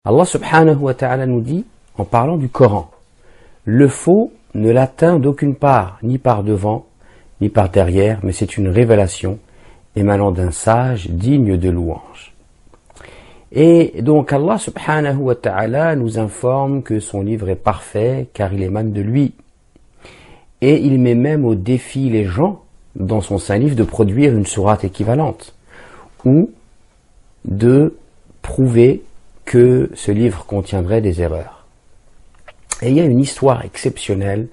Allah subhanahu wa ta'ala nous dit, en parlant du Coran, le faux ne l'atteint d'aucune part, ni par devant, ni par derrière, mais c'est une révélation émanant d'un sage digne de louange. Et donc Allah subhanahu wa ta'ala nous informe que son livre est parfait car il émane de lui. Et il met même au défi les gens dans son saint livre de produire une sourate équivalente ou de prouver que ce livre contiendrait des erreurs. Et il y a une histoire exceptionnelle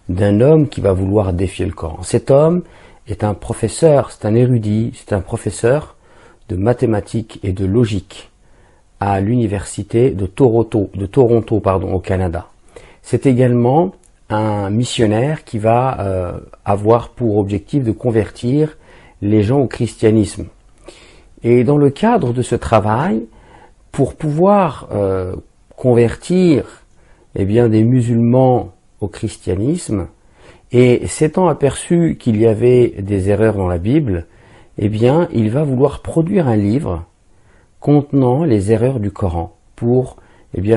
d'un homme qui va vouloir défier le Coran. Cet homme est un professeur, c'est un érudit, c'est un professeur de mathématiques et de logique à l'université de Toronto, au Canada. C'est également un missionnaire qui va avoir pour objectif de convertir les gens au christianisme. Et dans le cadre de ce travail, pour pouvoir convertir des musulmans au christianisme, et s'étant aperçu qu'il y avait des erreurs dans la Bible, il va vouloir produire un livre contenant les erreurs du Coran pour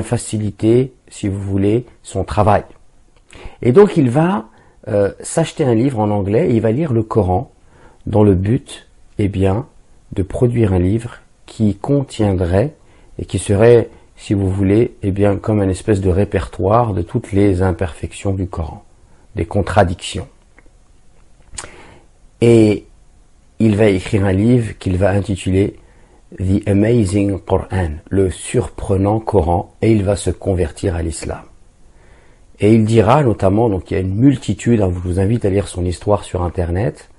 faciliter, si vous voulez, son travail. Et donc il va s'acheter un livre en anglais et il va lire le Coran dans le but de produire un livre qui contiendrait et qui serait, si vous voulez, comme un espèce de répertoire de toutes les imperfections du Coran, des contradictions. Et il va écrire un livre qu'il va intituler The Amazing Quran, le surprenant Coran, et il va se convertir à l'islam. Et il dira notamment, donc il y a une multitude, je vous invite à lire son histoire sur internet,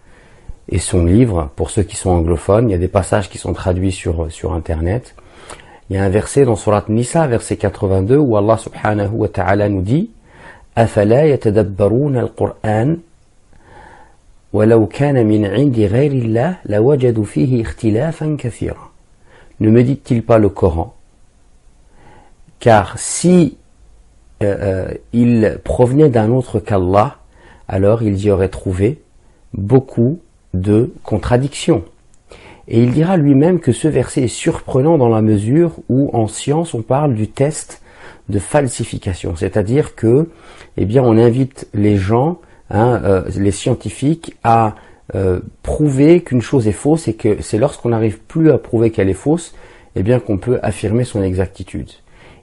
et son livre, pour ceux qui sont anglophones, il y a des passages qui sont traduits sur internet. Il y a un verset dans Surat Nisa, verset 82, où Allah subhanahu wa ta'ala nous dit أَفَلَا يَتَدَبَّرُونَ الْقُرْآنَ وَلَوْ كَانَ مِنْ عِنْدِ غَيْرِ اللَّهِ لَوَجَدُوا فِيهِ اخْتِلَافًا كَثِيرًا. Ne médite-t-il pas le Coran? Car si il provenait d'un autre qu'Allah, alors il y aurait trouvé beaucoup de contradictions. Et il dira lui-même que ce verset est surprenant dans la mesure où en science on parle du test de falsification, c'est-à-dire que on invite les gens, les scientifiques, à prouver qu'une chose est fausse et que c'est lorsqu'on n'arrive plus à prouver qu'elle est fausse, qu'on peut affirmer son exactitude.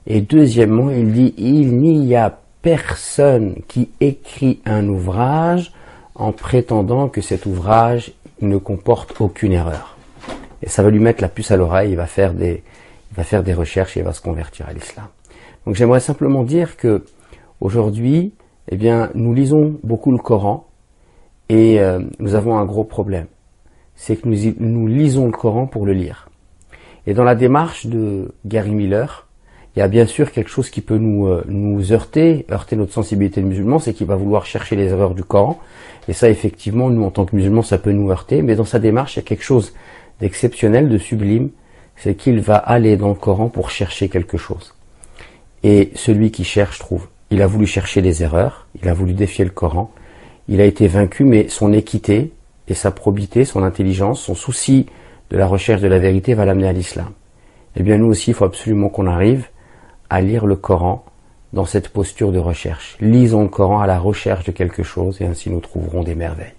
Et deuxièmement, il dit il n'y a personne qui écrit un ouvrage en prétendant que cet ouvrage ne comporte aucune erreur. Et ça va lui mettre la puce à l'oreille, il va faire des recherches et il va se convertir à l'islam. Donc j'aimerais simplement dire que aujourd'hui, nous lisons beaucoup le Coran et nous avons un gros problème. C'est que nous lisons le Coran pour le lire. Et dans la démarche de Gary Miller, il y a bien sûr quelque chose qui peut nous heurter notre sensibilité de musulman, c'est qu'il va vouloir chercher les erreurs du Coran. Et ça, effectivement, nous en tant que musulmans, ça peut nous heurter. Mais dans sa démarche, il y a quelque chose d'exceptionnel, de sublime, c'est qu'il va aller dans le Coran pour chercher quelque chose. Et celui qui cherche trouve. Il a voulu chercher les erreurs, il a voulu défier le Coran, il a été vaincu, mais son équité et sa probité, son intelligence, son souci de la recherche de la vérité va l'amener à l'islam. Nous aussi, il faut absolument qu'on arrive à lire le Coran dans cette posture de recherche. Lisons le Coran à la recherche de quelque chose et ainsi nous trouverons des merveilles.